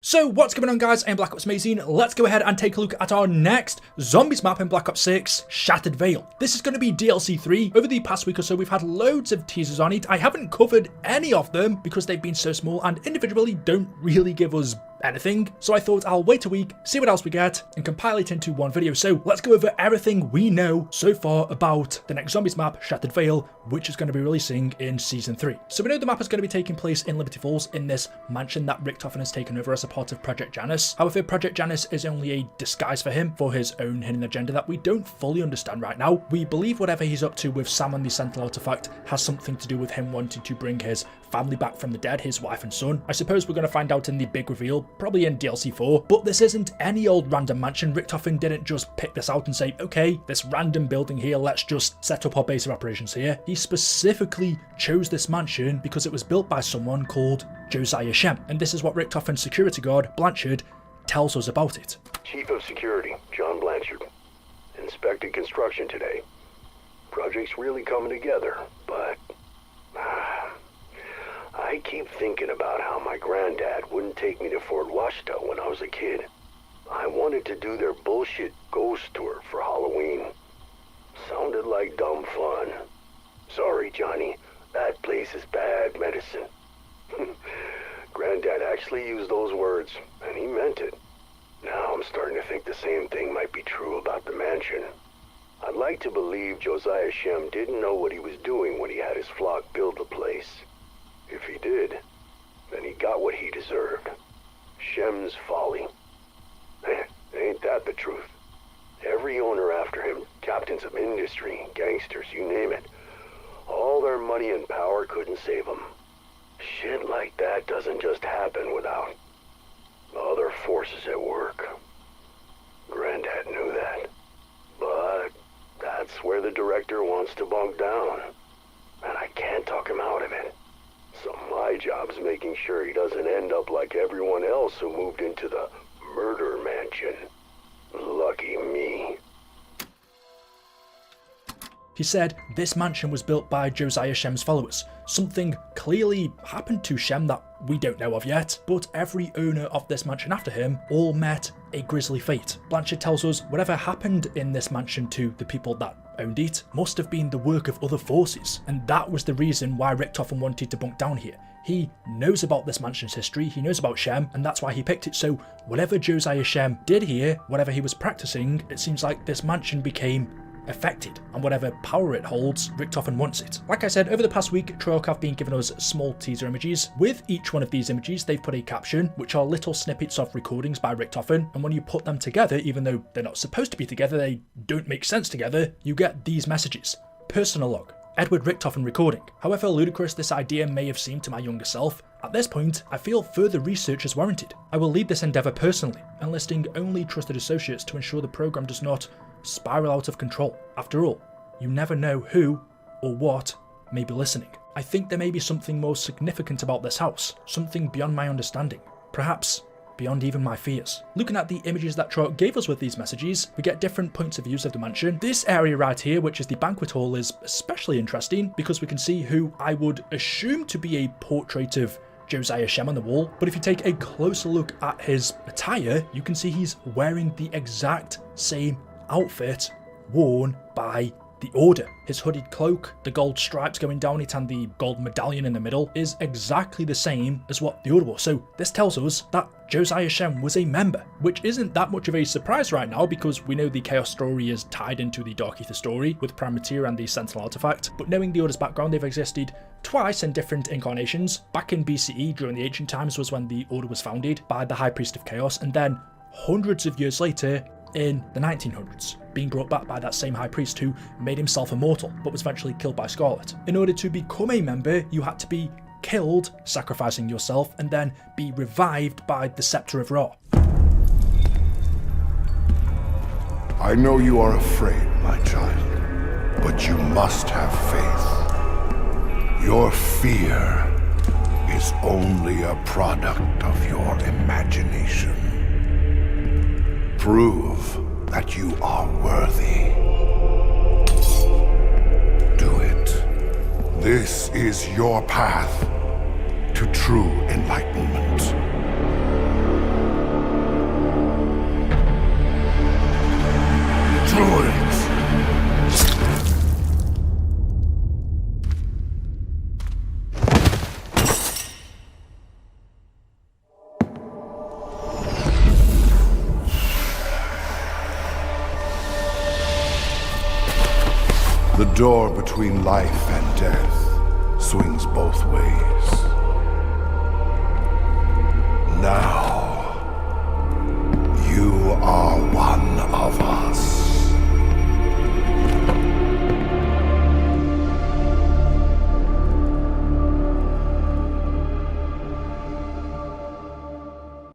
So what's going on, guys? I'm Black Ops Amazing. Let's go ahead and take a look at our next zombies map in Black Ops 6, Shattered Veil. This is going to be DLC 3. Over the past week or so, we've had loads of teasers on it. I haven't covered any of them because they've been so small and individually don't really give us anything. So I thought I'll wait a week, see what else we get, and compile it into one video. So let's go over everything we know so far about the next zombies map, Shattered Veil, which is going to be releasing in Season 3. So we know the map is going to be taking place in Liberty Falls in this mansion that Richtofen has taken over as a part of Project Janus. However, Project Janus is only a disguise for him, for his own hidden agenda that we don't fully understand right now. We believe whatever he's up to with Sam and the Sentinel artifact has something to do with him wanting to bring his family back from the dead, his wife and son. I suppose we're going to find out in the big reveal, probably in DLC 4, but this isn't any old random mansion. Richtofen didn't just pick this out and say, okay, this random building here, let's just set up our base of operations here. He specifically chose this mansion because it was built by someone called Josiah Shem, and this is what Richtofen's security guard, Blanchard, tells us about it. Chief of Security, John Blanchard, inspected construction today. Project's really coming together, but I keep thinking about how my granddad wouldn't take me to Fort Washita when I was a kid. I wanted to do their bullshit ghost tour for Halloween. Sounded like dumb fun. Sorry, Johnny, that place is bad medicine. Granddad actually used those words, and he meant it. Now I'm starting to think the same thing might be true about the mansion. I'd like to believe Josiah Shem didn't know what he was doing when he had his flock build the place. If he did, then he got what he deserved. Shem's folly. Ain't that the truth? Every owner after him, captains of industry, gangsters, you name it. All their money and power couldn't save them. Shit like that doesn't just happen without other forces at work. Granddad knew that. But that's where the director wants to bunk down. And I can't talk him out of it. So my job's making sure he doesn't end up like everyone else who moved into the murder mansion. Lucky me. He said this mansion was built by Josiah Shem's followers. Something clearly happened to Shem that we don't know of yet, but every owner of this mansion after him all met a grisly fate. Blanchard tells us whatever happened in this mansion to the people that owned it must have been the work of other forces, and that was the reason why Richtofen wanted to bunk down here. He knows about this mansion's history, he knows about Shem, and that's why he picked it. So whatever Josiah Shem did here, whatever he was practicing, it seems like this mansion became affected, and whatever power it holds, Richtofen wants it. Like I said, over the past week, Treyarch have been giving us small teaser images. With each one of these images, they've put a caption, which are little snippets of recordings by Richtofen, and when you put them together, even though they're not supposed to be together, they don't make sense together, you get these messages. Personal log, Edward Richtofen recording. However ludicrous this idea may have seemed to my younger self, at this point, I feel further research is warranted. I will lead this endeavour personally, enlisting only trusted associates to ensure the program does not spiral out of control. After all, you never know who or what may be listening. I think there may be something more significant about this house, something beyond my understanding, perhaps beyond even my fears. Looking at the images that Treyarch gave us with these messages, we get different points of views of the mansion. This area right here, which is the banquet hall, is especially interesting because we can see who I would assume to be a portrait of Josiah Shem on the wall, but if you take a closer look at his attire, you can see he's wearing the exact same outfit worn by the Order. His hooded cloak, the gold stripes going down it, and the gold medallion in the middle is exactly the same as what the Order wore. So this tells us that Josiah Shem was a member, which isn't that much of a surprise right now because we know the Chaos story is tied into the Dark Ether story with Prime Materia and the Sentinel artifact, but knowing the Order's background, they've existed twice in different incarnations. Back in BCE during the ancient times was when the Order was founded by the High Priest of Chaos, and then hundreds of years later in the 1900s, being brought back by that same High Priest who made himself immortal but was eventually killed by Scarlet. In order to become a member, you had to be killed, sacrificing yourself, and then be revived by the Scepter of Ra. I know you are afraid, my child, but you must have faith. Your fear is only a product of your imagination. Prove that you are worthy. Do it. This is your path to true enlightenment. door between life and death swings both ways. Now, you are one of us.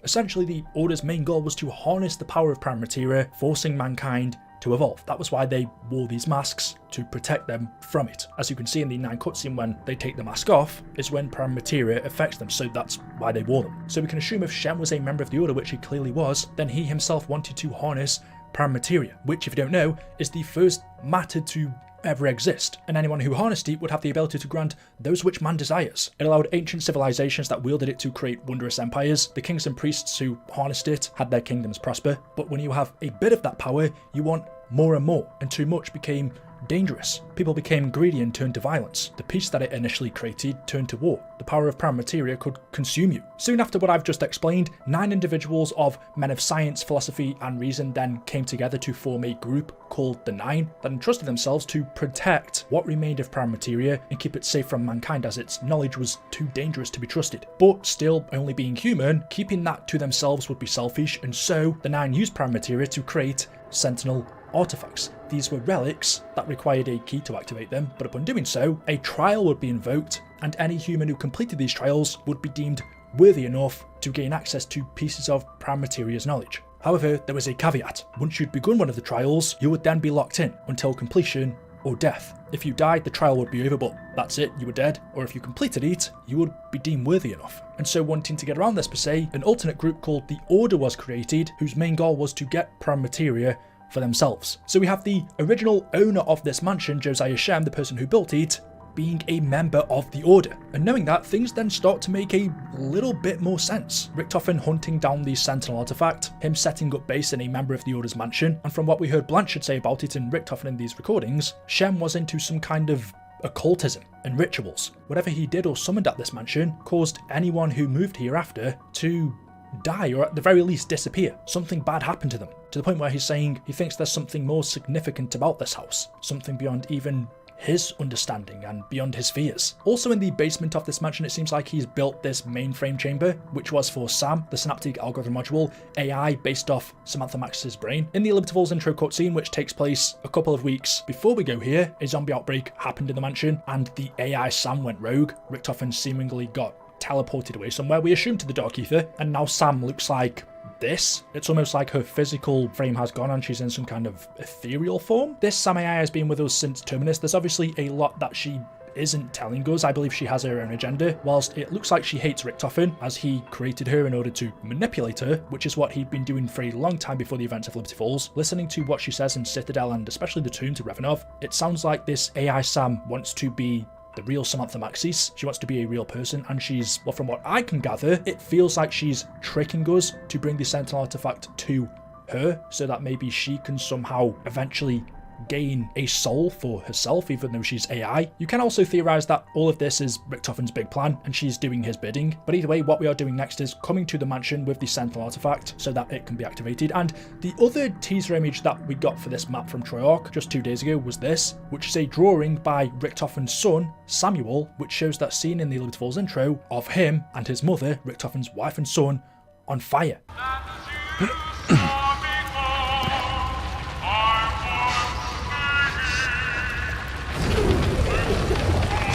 Essentially, the Order's main goal was to harness the power of prime materia, forcing mankind to evolve. That was why they wore these masks, to protect them from it. As you can see in the 9 cutscene, when they take the mask off is when prime materia affects them, so that's why they wore them. So we can assume if Shem was a member of the Order, which he clearly was, then he himself wanted to harness prime materia, which, if you don't know, is the first matter to ever exist, and anyone who harnessed it would have the ability to grant those which man desires. It allowed ancient civilizations that wielded it to create wondrous empires. The kings and priests who harnessed it had their kingdoms prosper, but when you have a bit of that power, you want more and more, and too much became dangerous. People became greedy and turned to violence. The peace that it initially created turned to war. The power of prime materia could consume you. Soon after what I've just explained, 9 individuals of men of science, philosophy and reason then came together to form a group called the 9 that entrusted themselves to protect what remained of prime materia and keep it safe from mankind, as its knowledge was too dangerous to be trusted. But still, only being human, keeping that to themselves would be selfish, and so the 9 used prime materia to create Sentinel artifacts. These were relics that required a key to activate them, but upon doing so, a trial would be invoked, and any human who completed these trials would be deemed worthy enough to gain access to pieces of prime materia's knowledge. However, there was a caveat. Once you'd begun one of the trials, you would then be locked in until completion or death. If you died, the trial would be over, but that's it, you were dead. Or if you completed it, you would be deemed worthy enough. And so, wanting to get around this per se, an alternate group called the Order was created, whose main goal was to get prime materia for themselves. So we have the original owner of this mansion, Josiah Shem, the person who built it, being a member of the Order. And knowing that, things then start to make a little bit more sense. Richtofen hunting down the Sentinel artifact, him setting up base in a member of the Order's mansion, and from what we heard Blanchard say about it and Richtofen in these recordings, Shem was into some kind of occultism and rituals. Whatever he did or summoned at this mansion caused anyone who moved here after to die, or at the very least disappear. Something bad happened to them, to the point where he's saying he thinks there's something more significant about this house, something beyond even his understanding and beyond his fears. Also in the basement of this mansion, it seems like he's built this mainframe chamber, which was for SAM, the Synaptic Algorithm Module, AI based off Samantha Max's brain. In the Elliptival's intro cutscene, which takes place a couple of weeks before we go here, a zombie outbreak happened in the mansion, and the AI Sam went rogue. Richtofen seemingly got teleported away somewhere, we assume to the Dark Ether, and now Sam looks like this. It's almost like her physical frame has gone and she's in some kind of ethereal form. This Sam AI has been with us since Terminus. There's obviously a lot that she isn't telling us. I believe she has her own agenda. Whilst it looks like she hates Richtofen, as he created her in order to manipulate her, which is what he'd been doing for a long time before the events of Liberty Falls. Listening to what she says in Citadel and especially the tune to Revanov, it sounds like this AI Sam wants to be the real Samantha Maxis. She wants to be a real person, and she's, well, from what I can gather, it feels like she's tricking us to bring the Sentinel artifact to her, so that maybe she can somehow eventually gain a soul for herself, even though she's AI. You can also theorize that all of this is Richtofen's big plan and she's doing his bidding, but either way, what we are doing next is coming to the mansion with the Sentinel artifact so that it can be activated. And the other teaser image that we got for this map from Treyarch just 2 days ago was this, which is a drawing by Richtofen's son, Samuel, which shows that scene in the Liberty Falls intro of him and his mother, Richtofen's wife and son, on fire.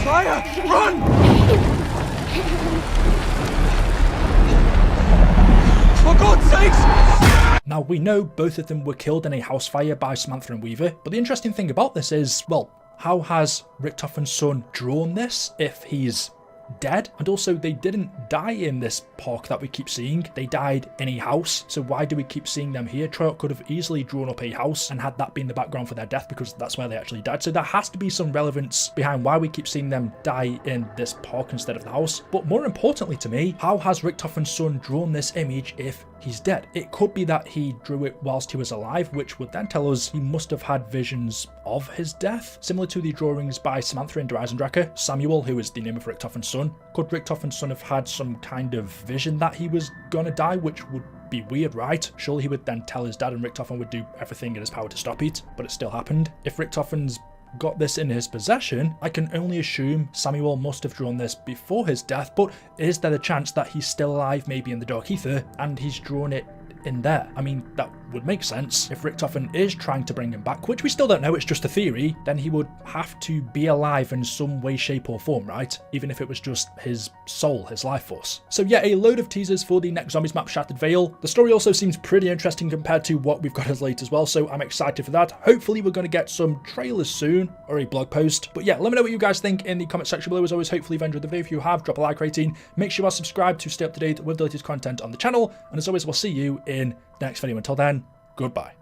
Fire! Run! For God's sakes! Now, we know both of them were killed in a house fire by Samantha and Weaver, but the interesting thing about this is, well, how has Richtofen's son drawn this if he's dead? And also, they didn't die in this park that we keep seeing. They died in a house, so why do we keep seeing them here? Treyarch could have easily drawn up a house and had that been the background for their death, because that's where they actually died. So there has to be some relevance behind why we keep seeing them die in this park instead of the house. But more importantly to me, how has Richtofen's son drawn this image if he's dead? It could be that he drew it whilst he was alive, which would then tell us he must have had visions of his death, similar to the drawings by Samantha and Dreisendracher. Samuel, who is the name of Richtofen's son. Could Richtofen's son have had some kind of vision that he was gonna die, which would be weird, right? Surely he would then tell his dad and Richtofen would do everything in his power to stop it, but it still happened. If Richtofen's got this in his possession, I can only assume Samuel must have drawn this before his death, but is there the chance that he's still alive, maybe in the Dark Ether, and he's drawn it in there? I mean, that would make sense. If Richtofen is trying to bring him back, which we still don't know, it's just a theory, then he would have to be alive in some way, shape or form, right? Even if it was just his soul, his life force. So yeah, a load of teasers for the next Zombies map, Shattered Vale. The story also seems pretty interesting compared to what we've got as late as well, so I'm excited for that. Hopefully we're going to get some trailers soon, or a blog post. But yeah, let me know what you guys think in the comment section below. As always, hopefully you've enjoyed the video. If you have, drop a like rating. Make sure you are subscribed to stay up to date with the latest content on the channel. And as always, we'll see you in the next video. Until then, goodbye.